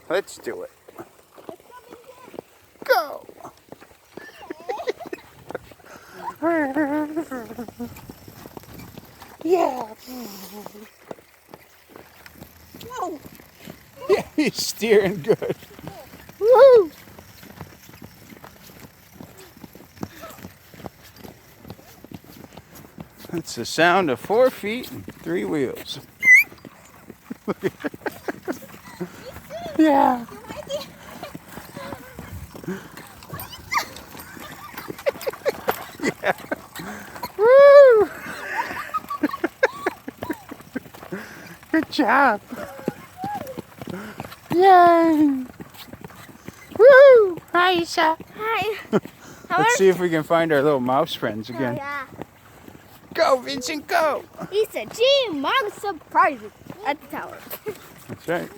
Let's do it. Go! Yeah! Whoa! Yeah, he's steering good. Woo! That's the sound of 4 feet and 3 wheels. Yeah. Yeah. Woo! Good job. Yay! Woo! Hi, Ysah. Hi. Let's see if we can find our little mouse friends Oh, again. yeah. Go, Vincent, go! Ysah, gee, mom surprises at the tower. That's right.